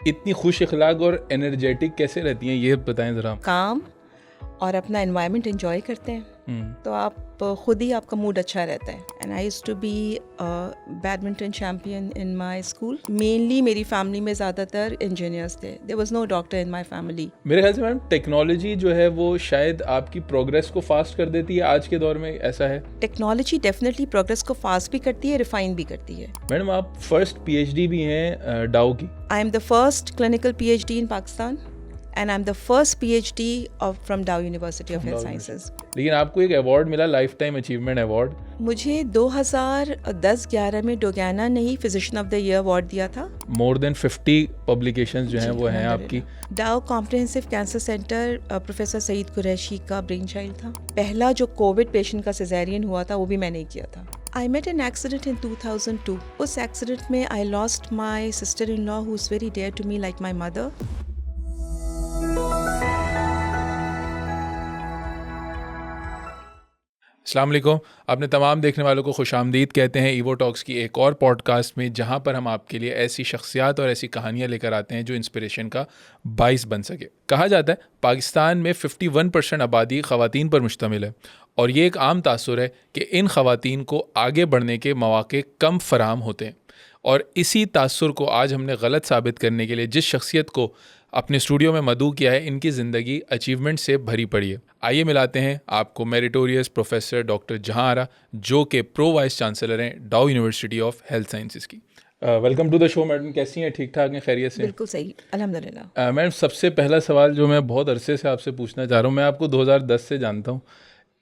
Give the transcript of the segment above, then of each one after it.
इतनी खुश इखलाक और एनर्जेटिक कैसे रहती हैं, ये बताएं ज़रा। काम और अपना एनवायरनमेंट एंजॉय करते हैं तो आप खुद ही आपका मूड अच्छा रहता है. And I used to be badminton champion in my school. Mainly मेरी फैमिली में ज़्यादातर इंजीनियर्स थे. There was no doctor in my family. मेरे ख्याल से मैम टेक्नोलॉजी जो है वो शायद आपकी प्रोग्रेस को फास्ट कर देती है आज के दौर में, ऐसा है? टेक्नोलॉजी डेफिनेटली प्रोग्रेस को फास्ट भी करती है, रिफाइन भी करती है. मैडम आप फर्स्ट पीएचडी भी हैं डाउ की. I am the first clinical PhD in Pakistan and I'm the first PhD from Dow University of Health Sciences. लेकिन आपको एक अवार्ड मिला, लाइफ टाइम अचीवमेंट अवार्ड. मुझे 2010-11 में डोगाना ने ही physician of the year award दिया था. मोर देन 50 पब्लिकेशंस जो हैं वो हैं आपकी. Dow comprehensive cancer centre professor Saeed Qureshi का ब्रेन चाइल्ड था. पहला जो कोविड पेशेंट का सिजेरियन हुआ था वो भी मैंने किया था. I met an accident in 2002. उस एक्सीडेंट में I lost my sister-in-law who is very dear to me like my mother. अस्सलाम वालेकुम. आपने तमाम देखने वालों को खुशामदीद कहते हैं ईवो टॉक्स की एक और पॉडकास्ट में, जहां पर हम आपके लिए ऐसी शख्सियात और ऐसी कहानियां लेकर आते हैं जो इंस्पिरेशन का बाइस बन सके. कहा जाता है पाकिस्तान में 51% आबादी ख़वातीन पर मुश्तमिल है और ये एक आम तासुर है कि इन ख़वातीन को आगे बढ़ने के मौक़े कम फराहम होते हैं. और इसी तासुर को आज हमने गलत साबित करने के लिए जिस शख्सियत को अपने स्टूडियो में मदऊ किया है, इनकी ज़िंदगी अचीवमेंट से भरी पड़ी है. आइए मिलाते हैं आपको मेरिटोरियस प्रोफेसर डॉक्टर जहां आरा, जो कि प्रो वाइस चांसलर हैं Dow university of health sciences की. Welcome to the show madam. कैसी हैं? ठीक ठाक हैं? खैरियत से? बिल्कुल सही, अल्हम्दुलिल्लाह. मैडम सबसे पहला सवाल जो मैं बहुत अरसे से आपसे पूछना चाह रहा हूँ, मैं आपको 2010 से जानता हूँ,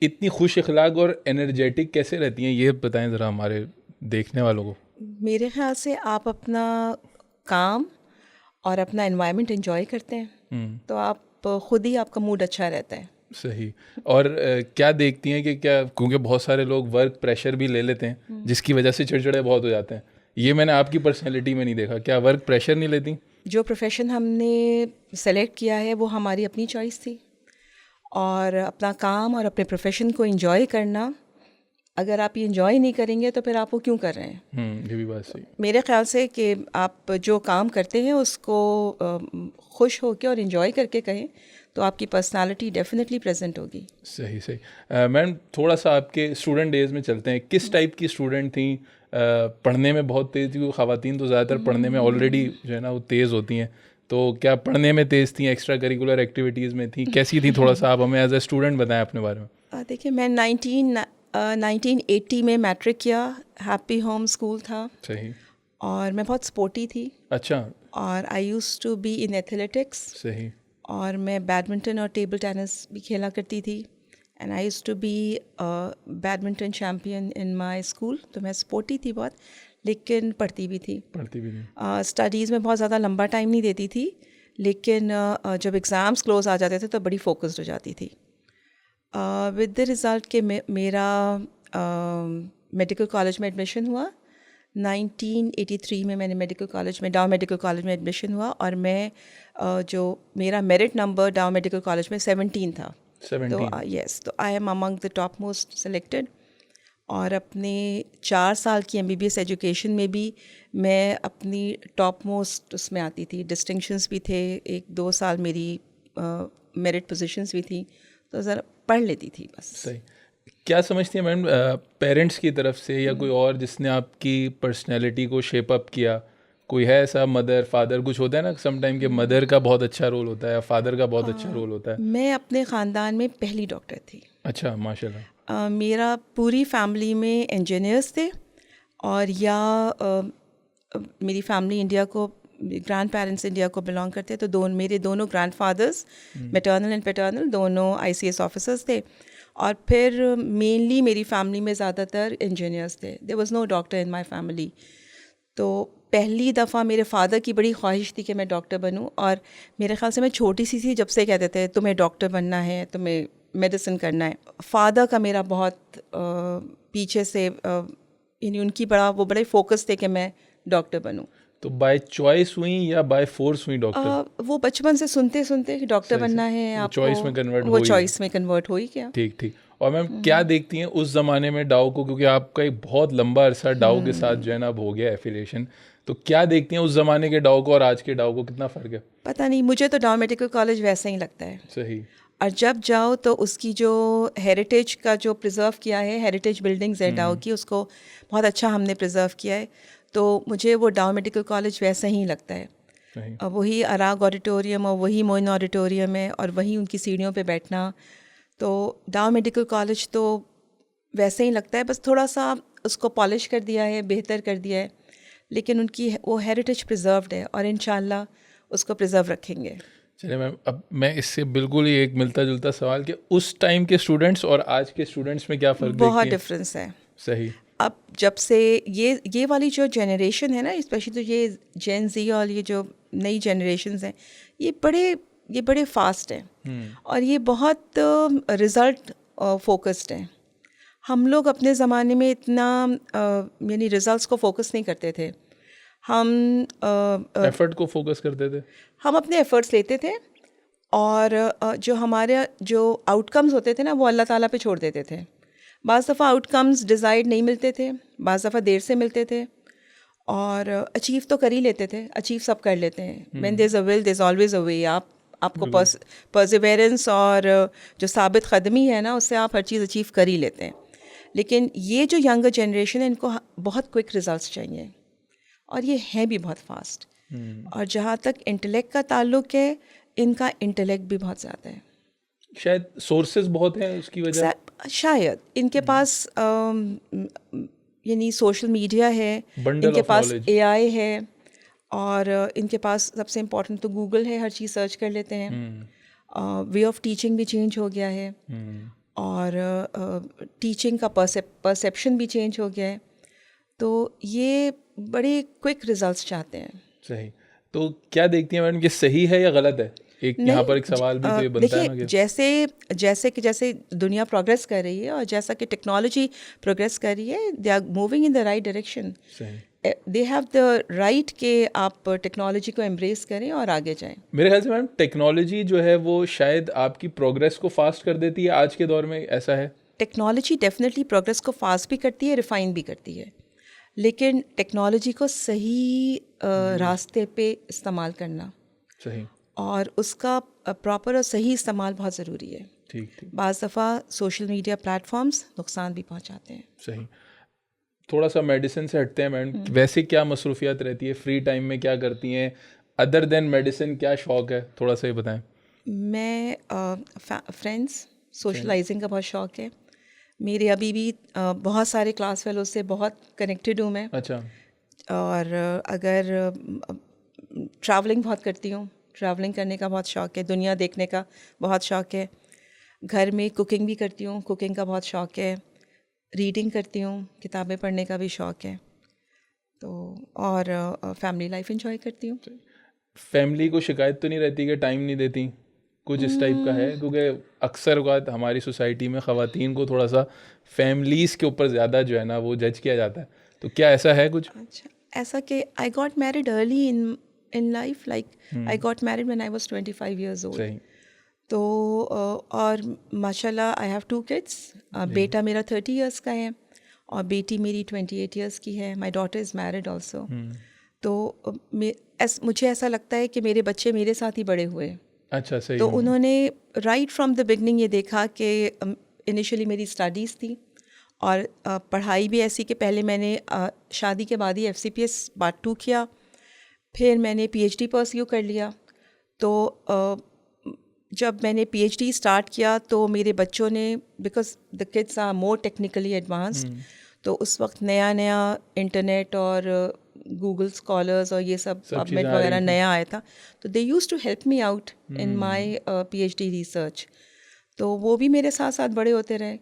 इतनी खुश इखलाक और एनर्जेटिक कैसे रहती हैं, ये बताएँ ज़रा हमारे देखने वालों को. मेरे ख्याल से आप अपना काम और अपना एनवायरनमेंट एंजॉय करते हैं तो आप खुद ही आपका मूड अच्छा रहता है. सही. और क्या देखती हैं कि क्या, क्योंकि बहुत सारे लोग वर्क प्रेशर भी ले लेते हैं जिसकी वजह से चिड़चिड़े बहुत हो जाते हैं, ये मैंने आपकी पर्सनैलिटी में नहीं देखा. क्या वर्क प्रेशर नहीं लेती? जो प्रोफेशन हमने सेलेक्ट किया है वो हमारी अपनी चॉइस थी और अपना काम और अपने प्रोफेशन को एंजॉय करना, अगर आप ये एंजॉय नहीं करेंगे तो फिर आप वो क्यों कर रहे हैं? ये भी बात सही. मेरे ख्याल से कि आप जो काम करते हैं उसको खुश होकर और एंजॉय करके करें तो आपकी पर्सनालिटी डेफिनेटली प्रेजेंट होगी. सही सही. मैम थोड़ा सा आपके स्टूडेंट डेज में चलते हैं. किस टाइप की स्टूडेंट थी? पढ़ने में बहुत तेज़ थी? ख़वातीन तो ज़्यादातर पढ़ने में ऑलरेडी जो है ना वो तेज़ होती हैं, तो क्या पढ़ने में तेज़ थी, एक्स्ट्रा करिकुलर एक्टिविटीज़ में थी, कैसी थी? थोड़ा सा आप हमें एज ए स्टूडेंट बताएं अपने बारे में. देखिए, मैं 1980 में मैट्रिक किया. हैप्पी होम स्कूल था. सही. और मैं बहुत स्पोर्टी थी. अच्छा. और I used to be in athletics. सही. और मैं बैडमिंटन और टेबल टेनिस भी खेला करती थी. And I used to be badminton champion in my school. तो मैं स्पोर्टी थी बहुत, लेकिन पढ़ती भी थी. स्टडीज़ में बहुत ज़्यादा लंबा टाइम नहीं देती थी, लेकिन जब एग्ज़ाम्स क्लोज आ जाते थे तो बड़ी फोकस्ड हो जाती थी. विद द रिज़ल्ट के मेरा मेडिकल कॉलेज में एडमिशन हुआ. 1983 में मैंने मेडिकल कॉलेज में, डाउ मेडिकल कॉलेज में एडमिशन हुआ और मैं जो मेरा मेरिट नंबर डाउ मेडिकल कॉलेज में 17 था. 17. तो यस, तो I M among the top most selected. और अपने 4 साल की MBBS एजुकेशन में भी मैं अपनी टॉप मोस्ट उसमें आती थी. डिस्टिंक्शंस भी थे, 1-2 साल मेरी मेरिट पोजीशंस भी थी, तो ज़रा पढ़ लेती थी बस. सही. क्या समझती हैं मैम, पेरेंट्स की तरफ से या कोई और जिसने आपकी पर्सनैलिटी को शेप अप किया, कोई है ऐसा? मदर, फादर, कुछ होता है ना समटाइम कि मदर का बहुत अच्छा रोल होता है या फादर का बहुत अच्छा रोल होता है. मैं अपने ख़ानदान में पहली डॉक्टर थी. अच्छा, माशाल्लाह. मेरा पूरी फैमिली में इंजीनियर्स थे और या मेरी फैमिली इंडिया को, ग्रैंड पेरेंट्स इंडिया को बिलोंग करते, तो मेरे दोनों grand fathers, maternal and paternal, दोनों ICS ऑफिसर्स थे. और फिर मेनली मेरी फैमिली में ज़्यादातर इंजीनियर्स थे. There was no doctor in my family. तो पहली दफ़ा मेरे फादर की बड़ी ख्वाहिश थी कि मैं डॉक्टर बनूं. और मेरे ख्याल से मैं छोटी सी थी जब से कहते थे तुम्हें डॉक्टर बनना है, तुम्हें मेडिसिन करना है. फादर का मेरा बहुत पीछे से यानी उनकी वो बड़े फोकस थे कि मैं डॉक्टर बनूं. तो बाय चॉइस हुई या बाय फोर्स हुई डॉक्टर? वो बचपन से सुनते सुनते कि डॉक्टर बनना है आपको, चॉइस में कन्वर्ट वो चॉइस में कन्वर्ट हुई. क्या ठीक ठीक. और मैम क्या देखती हैं उस ज़माने में डाउ को, क्योंकि आपका एक बहुत लंबा अरसा डाउ के साथ जो है ना अब हो गया एफिलिएशन, तो क्या देखती हैं उस ज़माने के डाव को और आज के डाव को, कितना फ़र्क है? पता नहीं, मुझे तो डाउ मेडिकल कॉलेज वैसा ही लगता है। सही। और जब जाओ तो उसकी जो हेरिटेज का जो प्रिजर्व किया है, हेरिटेज बिल्डिंग्स है डाउ की, उसको बहुत अच्छा हमने प्रिजर्व किया है। तो मुझे वो डाउ मेडिकल कॉलेज वैसा ही लगता है। सही। और वही अराग ऑडिटोरियम और वही मोइन ऑडिटोरियम है और वही उनकी सीढ़ियों पे बैठना। तो डाउ मेडिकल कॉलेज तो वैसे ही लगता है, बस थोड़ा सा उसको पॉलिश कर दिया है, बेहतर कर दिया है, लेकिन उनकी वो हेरिटेज प्रिजर्व्ड है और इंशाल्लाह उसको प्रिजर्व रखेंगे। चलिए मैम, अब मैं इससे बिल्कुल ही एक मिलता जुलता सवाल कि उस टाइम के स्टूडेंट्स और आज के स्टूडेंट्स में क्या फ़र्क बहुत देखती हैं? डिफरेंस है। सही। अब जब से ये वाली जो जनरेशन है ना, स्पेशली तो ये जेन ज़ी और ये जो नई जनरेशन्स हैं, ये बड़े फास्ट हैं और ये बहुत रिज़ल्ट फोकस्ड हैं। हम लोग अपने ज़माने में इतना यानी रिज़ल्ट्स को फोकस नहीं करते थे। हम एफर्ट को फोकस करते थे। हम अपने एफ़र्ट्स लेते थे और जो हमारे जो आउटकम्स होते थे ना, वो अल्लाह ताला पे छोड़ देते थे। बाज़ दफ़ा आउटकम्स डिज़ायर्ड नहीं मिलते थे, बाज़ दफ़ा देर से मिलते थे और अचीव तो कर ही लेते थे, अचीव सब कर लेते हैं। When there is a will there is always a way. आपको परसिवेरेंस और जो साबित क़दमी है ना, उससे आप हर चीज़ अचीव कर ही लेते हैं। लेकिन ये जो यंगर जनरेशन है, इनको बहुत क्विक रिजल्ट्स चाहिए और ये हैं भी बहुत फास्ट। और जहाँ तक इंटेलेक्ट का ताल्लुक है, इनका इंटेलेक्ट भी बहुत ज़्यादा है। शायद सोर्सेज बहुत हैं उसकी वजह। शायद इनके पास यानी सोशल मीडिया है, Bundle इनके of पास knowledge। एआई है और इनके पास सबसे इम्पोर्टेंट तो गूगल है, हर चीज़ सर्च कर लेते हैं। वे ऑफ टीचिंग भी चेंज हो गया है और टीचिंग का परसेप्शन भी चेंज हो गया है। तो ये बड़े क्विक रिजल्ट्स चाहते हैं। सही। तो क्या देखती हैं मैडम कि सही है या गलत है? एक यहाँ पर एक सवाल भी तो ये बनता है ना देखिए, कि जैसे दुनिया प्रोग्रेस कर रही है और जैसा कि टेक्नोलॉजी प्रोग्रेस कर रही है, they are moving in the right direction. सही। दे हैव द राइट कि आप टेक्नोलॉजी को एम्ब्रेस करें और आगे जाएं। मेरे ख्याल से मैम टेक्नोलॉजी जो है वो शायद आपकी प्रोग्रेस को फास्ट कर देती है आज के दौर में, ऐसा है? टेक्नोलॉजी डेफिनेटली प्रोग्रेस को फास्ट भी करती है, रिफाइन भी करती है, लेकिन टेक्नोलॉजी को सही रास्ते पे इस्तेमाल करना सही। और उसका प्रॉपर और सही इस्तेमाल बहुत ज़रूरी है। ठीक ठीक। बाज़ दफ़ा सोशल मीडिया प्लेटफॉर्म्स नुकसान भी पहुंचाते हैं। सही। थोड़ा सा मेडिसिन से हटते हैं मैडम, वैसे क्या मसरूफियत रहती है, फ्री टाइम में क्या करती हैं, अदर देन मेडिसिन क्या शौक़ है, थोड़ा सा ये बताएं। मैं फ्रेंड्स सोशलाइजिंग का बहुत शौक़ है। मेरे अभी भी बहुत सारे क्लास फेलो से बहुत कनेक्टेड हूँ मैं। अच्छा। और अगर ट्रैवलिंग बहुत करती हूँ, ट्रैवलिंग करने का बहुत शौक़ है, दुनिया देखने का बहुत शौक़ है। घर में कुकिंग भी करती हूँ, कुकिंग का बहुत शौक़ है। रीडिंग करती हूँ, किताबें पढ़ने का भी शौक़ है। तो और फैमिली लाइफ एंजॉय करती हूँ। फैमिली को शिकायत तो नहीं रहती कि टाइम नहीं देती, कुछ इस टाइप का है? क्योंकि अक्सर बात हमारी सोसाइटी में ख़वातीन को थोड़ा सा फैमिलीज़ के ऊपर ज़्यादा जो है ना वो जज किया जाता है, तो क्या ऐसा है कुछ? अच्छा, ऐसा कि I got married early in life, like I got married when I was 25 years old। सही। तो और माशाल्लाह आई हैव 2 kids। बेटा मेरा 30 years का है और बेटी मेरी 28 years की है। My daughter is married also. तो मुझे ऐसा लगता है कि मेरे बच्चे मेरे साथ ही बड़े हुए। अच्छा। सही। तो उन्होंने राइट फ्रॉम द बिगनिंग ये देखा कि इनिशियली मेरी स्टडीज़ थी और पढ़ाई भी ऐसी कि पहले मैंने शादी के बाद ही FCPS पार्ट 2 किया, फिर मैंने PhD परस्यू कर लिया। तो जब मैंने PhD स्टार्ट किया तो मेरे बच्चों ने, because the kids are more technically advanced, तो उस वक्त नया नया इंटरनेट और गूगल स्कॉलर्स और ये सब पबमेड वगैरह नया आया था, तो they used to help me out in my PhD research. तो वो भी मेरे साथ साथ बड़े होते रहे।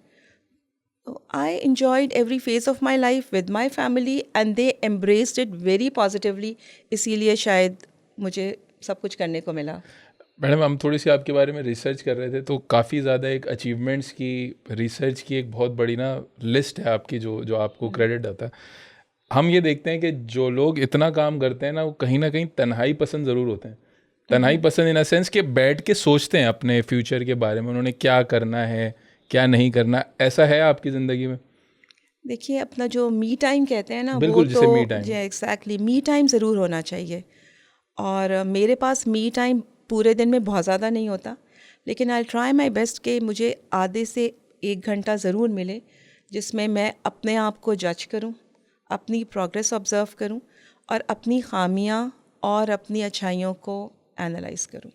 आई enjoyed every phase of my life with my family and they embraced it very positively। इसीलिए शायद मुझे सब कुछ करने को मिला। मैडम, हम थोड़ी सी आपके बारे में रिसर्च कर रहे थे तो काफ़ी ज़्यादा एक अचीवमेंट्स की, रिसर्च की एक बहुत बड़ी ना लिस्ट है आपकी जो आपको क्रेडिट आता है। हम ये देखते हैं कि जो लोग इतना काम करते हैं ना, वो कहीं ना कहीं तन्हाई पसंद ज़रूर होते हैं। तन्हाई पसंद इन अ सेंस कि बैठ के सोचते हैं अपने फ्यूचर के बारे में, उन्होंने क्या करना है क्या नहीं करना। ऐसा है आपकी ज़िंदगी में? देखिए, अपना जो मी टाइम कहते हैं ना, वो बिल्कुल, जिसे me तो time। जी एग्जैक्टली मी टाइम ज़रूर होना चाहिए। और मेरे पास मी टाइम पूरे दिन में बहुत ज़्यादा नहीं होता, लेकिन आई ट्राई माई बेस्ट कि मुझे आधे से 1 घंटा ज़रूर मिले जिसमें मैं अपने आप को जज करूं, अपनी प्रोग्रेस ऑब्ज़र्व करूं और अपनी खामियां और अपनी अच्छाइयों को एनालाइज करूं।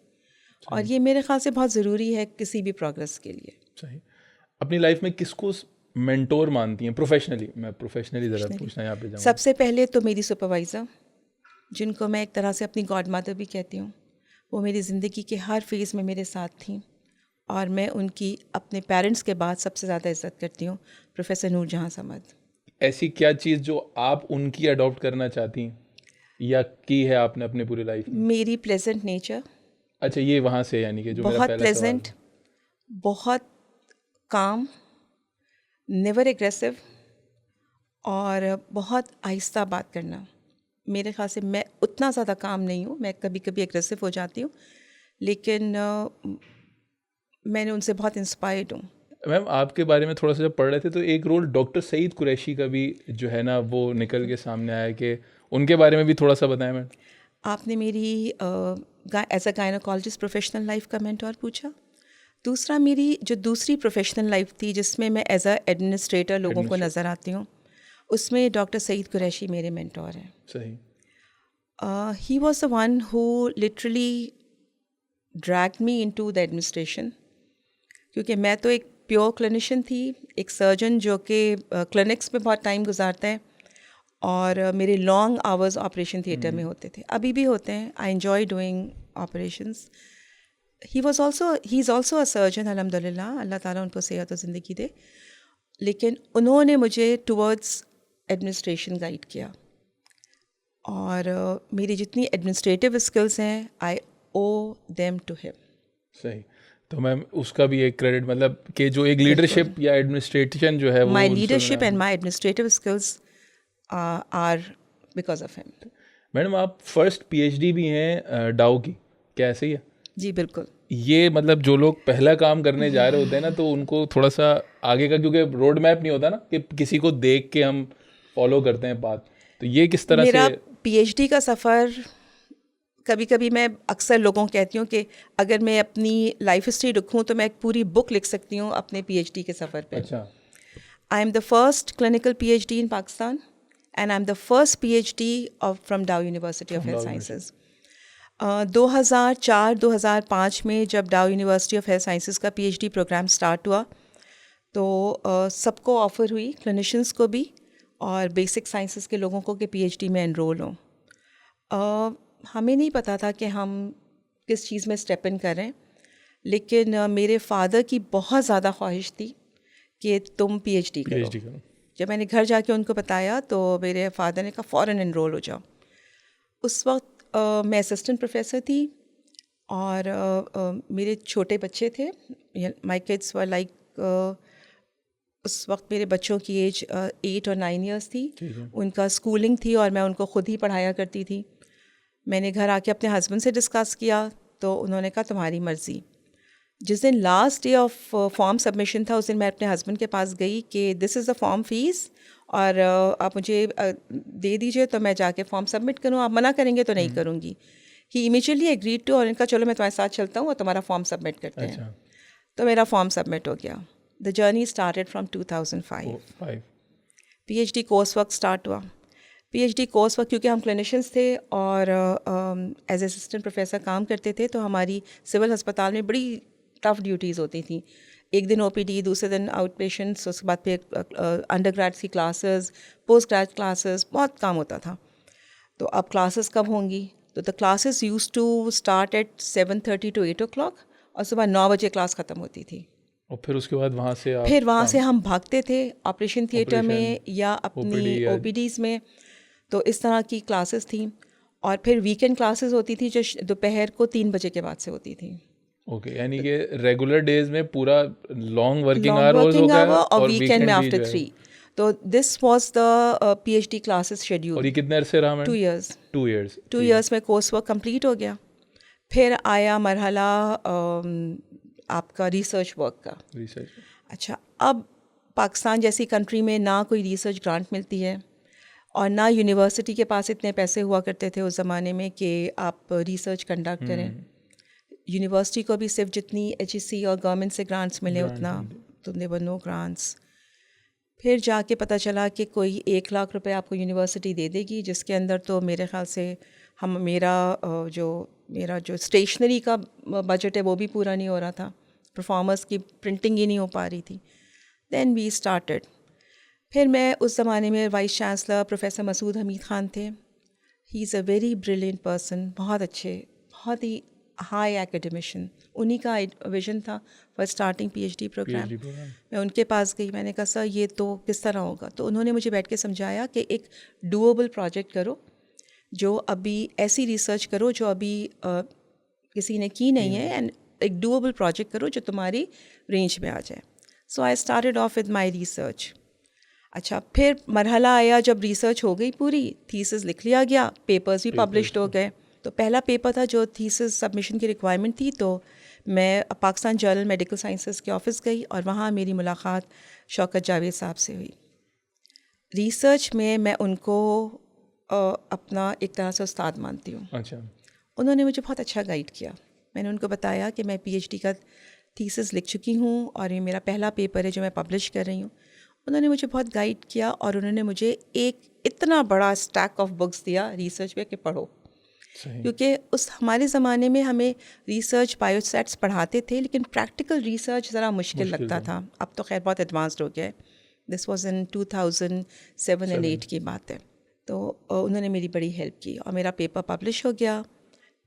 और ये मेरे ख्याल से बहुत ज़रूरी है किसी भी प्रोग्रेस के लिए। सही। अपनी लाइफ में किसको मेंटोर मानती हैं प्रोफेशनली? मैं प्रोफेशनली ज़रा पूछना यहाँ पे जाऊँगा। सबसे पहले तो मेरी सुपरवाइज़र, जिनको मैं एक तरह से अपनी गॉड मदर भी कहती हूँ, वो मेरी ज़िंदगी के हर फेज़ में मेरे साथ थी और मैं उनकी अपने पेरेंट्स के बाद सबसे ज़्यादा इज़्ज़त करती हूँ, प्रोफेसर नूरजहाँ समद। ऐसी क्या चीज़ जो आप उनकी अडॉप्ट करना चाहती हैं या की है आपने अपने पूरी लाइफ में? मेरी प्लेजेंट नेचर, अच्छा, ये वहाँ से, यानी कि जो मेरा बहुत पहला सवाल प्लेजेंट, था। बहुत काम, नेवर एग्रेसिव और बहुत आहिस्ता बात करना। मेरे ख्याल से मैं उतना ज़्यादा काम नहीं हूँ, मैं कभी कभी एग्रेसिव हो जाती हूँ, लेकिन मैंने उनसे बहुत इंस्पायर्ड हूँ। मैम, आपके बारे में थोड़ा सा जब पढ़ रहे थे तो एक रोल डॉक्टर सईद कुरैशी का भी जो है ना वो निकल के सामने आया, कि उनके बारे में भी थोड़ा सा बताएं मैम। आपने मेरी as a gynaecologist professional life का मेंटोर पूछा। दूसरा, मेरी जो दूसरी प्रोफेशनल लाइफ थी जिसमें मैं एज अ एडमिनिस्ट्रेटर लोगों को नज़र आती हूँ, उसमें डॉक्टर सईद कुरैशी मेरे मेंटोर हैं। सही। He was the one who literally dragged me into the administration, क्योंकि मैं तो एक प्योर क्लिनिशियन थी, एक सर्जन जो कि क्लिनिक्स में बहुत टाइम गुजारता है, और मेरे लॉन्ग आवर्स ऑपरेशन थिएटर में होते थे, अभी भी होते हैं। I enjoy doing operations. He is also a surgeon, अल्हम्दुलिल्लाह, अल्लाह ताला उनको सेहत और ज़िंदगी दे। लेकिन उन्होंने मुझे टुवर्ड्स एडमिनिस्ट्रेशन गाइड किया, और मेरी जितनी एडमिनिस्ट्रेटिव स्किल्स हैं, आई ओ देम टू हिम। सही। तो मैम उसका भी एक क्रेडिट, मतलब कि जो एक लीडरशिप या एडमिनिस्ट्रेशन जो है वो माई उनसे लीडरशिप बना। And my administrative skills are because of him. Madam, आप फर्स्ट पीएचडी भी हैं डाउ की, क्या ऐसे ही है? जी बिल्कुल। ये मतलब जो लोग पहला काम करने जा रहे होते हैं ना, तो उनको थोड़ा सा आगे का, क्योंकि रोड मैप नहीं होता ना कि किसी को देख के हम फॉलो करते हैं बात, तो ये किस तरह से? मेरा पीएचडी का सफ़र, कभी कभी मैं अक्सर लोगों को कहती हूँ कि अगर मैं अपनी लाइफ हिस्ट्री लिखूँ तो मैं एक पूरी बुक लिख सकती हूँ अपने पीएचडी के सफ़र पे। अच्छा। I am the first clinical PhD in Pakistan and I am the first PhD from डाउ यूनिवर्सिटी ऑफ हेल्थ साइंसेज। 2004-2005 में जब डाउ यूनिवर्सिटी ऑफ हेल्थ साइंसेज का पीएचडी प्रोग्राम स्टार्ट हुआ, तो सबको ऑफ़र हुई, क्लिनिशियंस को भी और बेसिक साइंसेस के लोगों को, कि पीएचडी में एनरोल हों। हमें नहीं पता था कि हम किस चीज़ में स्टेप इन करें, लेकिन मेरे फादर की बहुत ज़्यादा ख्वाहिश थी कि तुम पीएचडी करो। जब मैंने घर जाके उनको बताया तो मेरे फादर ने कहा फ़ौरन एनरोल हो जाओ। उस वक्त मैं असिस्टेंट प्रोफेसर थी और मेरे छोटे बच्चे थे, माई किड्स वर लाइक, उस वक्त मेरे बच्चों की एज 8 और 9 ईयर्स थी। उनका स्कूलिंग थी और मैं उनको ख़ुद ही पढ़ाया करती थी। मैंने घर आके अपने हस्बैंड से डिस्कस किया तो उन्होंने कहा तुम्हारी मर्ज़ी। जिस दिन last day of form submission था, उस दिन मैं अपने हस्बैंड के पास गई कि this is the form fees, और आप मुझे दे दीजिए तो मैं जाके फॉर्म सबमिट करूँ, आप मना करेंगे तो नहीं करूँगी। ही इमीडिएटली एग्रीड टू, और इनका चलो मैं तुम्हारे साथ चलता हूँ और तुम्हारा फॉर्म सबमिट करते हैं। तो मेरा फॉर्म सबमिट हो गया। The journey started from 2005। PhD course work start हुआ। पीएचडी कोर्स वर्क, क्योंकि हम क्लिनिशियंस थे और एज असिस्टेंट प्रोफेसर काम करते थे, तो हमारी सिविल अस्पताल में बड़ी टफ़ ड्यूटीज़ होती थी। एक दिन ओपीडी, दूसरे दिन आउट पेशेंट्स, उसके बाद फिर अंडर ग्रेड्स की क्लासेस, पोस्ट ग्रेड क्लासेस, बहुत काम होता था। तो अब क्लासेस कब होंगी? तो the classes used to start at 7:30 to 8 o'clock, और सुबह 9 बजे क्लास ख़त्म होती थी। और फिर उसके बाद वहाँ से हम भागते थे ऑपरेशन थिएटर में या अपनी ओपीडीज़ में। तो इस तरह की क्लासेस थी, और फिर वीकेंड क्लासेस होती थी जो दोपहर को 3 बजे के बाद से होती थी। ओके, यानी कि रेगुलर डेज में पूरा लॉन्ग वर्किंग आवर और वीकेंड में आफ्टर 3। तो this was the PhD classes schedule. और ये कितने अरसे रहा? 2 years। 2 years में कोर्स वर्क कंप्लीट हो गया। फिर आया मरहला आपका रिसर्च वर्क का। रिसर्च। अच्छा, अब पाकिस्तान जैसी कंट्री में ना कोई रिसर्च ग्रांट मिलती है और ना यूनिवर्सिटी के पास इतने पैसे हुआ करते थे उस ज़माने में कि आप रिसर्च कंडक्ट करें। यूनिवर्सिटी को भी सिर्फ जितनी HEC और गवर्नमेंट से ग्रांट्स मिले उतना, तो देयर नो ग्रांट्स। फिर जाके पता चला कि कोई 1 लाख रुपए आपको यूनिवर्सिटी दे देगी, जिसके अंदर तो मेरे ख्याल से मेरा जो स्टेशनरी का बजट है वो भी पूरा नहीं हो रहा था, परफॉर्मर्स की प्रिंटिंग ही नहीं हो पा रही थी। Then we started. फिर मैं उस ज़माने में vice chancellor professor Masood Hamid Khan थे। He is a very brilliant person, बहुत अच्छे, बहुत ही हाई एकेडमिशियन। उन्हीं का विज़न था फॉर स्टार्टिंग PhD प्रोग्राम। मैं उनके पास गई, मैंने कहा सर ये तो किस तरह होगा, तो उन्होंने मुझे बैठ के समझाया कि एक डूएबल प्रोजेक्ट करो, जो अभी ऐसी रिसर्च करो जो अभी किसी ने की नहीं है, एंड एक डूएबल प्रोजेक्ट करो जो तुम्हारी रेंज में आ जाए। So I started off with my research. अच्छा, फिर मरहला आया जब रिसर्च हो गई पूरी, थीसिस लिख लिया गया, पेपर्स भी पब्लिश्ड हो गए। तो पहला पेपर था जो थीसिस सबमिशन की रिक्वायरमेंट थी, तो मैं पाकिस्तान जर्नल मेडिकल साइंसेस के ऑफिस गई और वहाँ मेरी मुलाकात शौकत जावेद साहब से हुई। रिसर्च में मैं उनको अपना एक तरह से उस्ताद मानती हूँ। अच्छा। उन्होंने मुझे बहुत अच्छा गाइड किया। मैंने उनको बताया कि मैं PhD का थीसिस लिख चुकी हूँ और ये मेरा पहला पेपर है जो मैं पब्लिश कर रही हूँ। उन्होंने मुझे बहुत गाइड किया और उन्होंने मुझे एक इतना बड़ा स्टैक ऑफ बुक्स दिया रिसर्च पे कि पढ़ो। क्योंकि उस हमारे ज़माने में हमें रिसर्च बायोस्टैट्स पढ़ाते थे, लेकिन प्रैक्टिकल रिसर्च ज़रा मुश्किल लगता था। अब तो खैर बहुत एडवांस्ड हो गया है। दिस वाज इन 2007 एंड 8 की बात है। तो उन्होंने मेरी बड़ी हेल्प की और मेरा पेपर पब्लिश हो गया।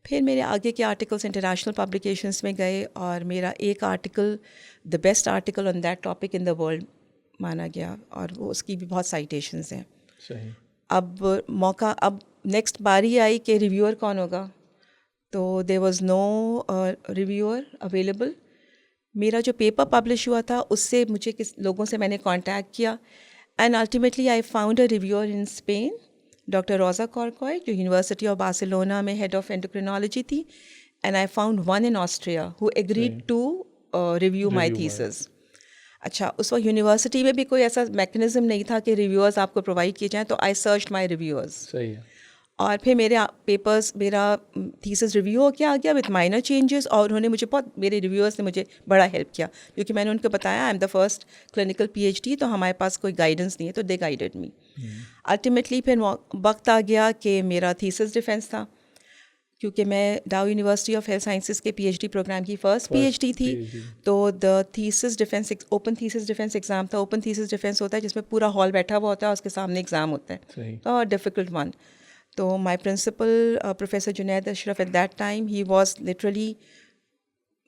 फिर मेरे आगे के आर्टिकल्स इंटरनेशनल पब्लिकेशंस में गए और मेरा एक article the best article on that topic in the world माना गया और वो उसकी भी बहुत साइटेशंस हैं। सही। अब नेक्स्ट बारी आई कि रिव्यूअर कौन होगा, तो there was no reviewer available. मेरा जो पेपर पब्लिश हुआ था उससे मुझे किस लोगों से मैंने कांटेक्ट किया and ultimately I found a reviewer in Spain, doctor Rosa Corcoy, जो यूनिवर्सिटी ऑफ बार्सिलोना में हेड ऑफ एंडोक्रिनोलॉजी थी, and I found one in Austria who agreed to review my thesis. अच्छा, उस वक्त यूनिवर्सिटी में भी कोई ऐसा मैकेनिज्म नहीं था कि रिव्यूअर्स आपको प्रोवाइड किए जाएँ, तो आई सर्च्ड माई रिव्यूअर्स। सही है। और फिर मेरा थीसिस रिव्यू हो के आ गया विथ माइनर चेंजेस, और उन्होंने मुझे मेरे रिव्यूअर्स ने मुझे बड़ा हेल्प किया, क्योंकि मैंने उनको बताया I am the first clinical PhD, तो हमारे पास कोई गाइडेंस नहीं है, तो दे गाइडेड मी। अल्टीमेटली फिर वक्त आ गया कि मेरा थीसिस डिफेंस था, क्योंकि मैं डाउ यूनिवर्सिटी ऑफ हेल्थ साइंसेस के PhD प्रोग्राम की फर्स्ट PhD थी। तो the thesis defence open thesis defence exam था। ओपन थीसिस डिफेंस होता है जिसमें पूरा हॉल बैठा हुआ होता है, उसके सामने एग्ज़ाम होता है, तो डिफ़िकल्ट वन। तो my principal professor Junaid Ashraf at that time, he was literally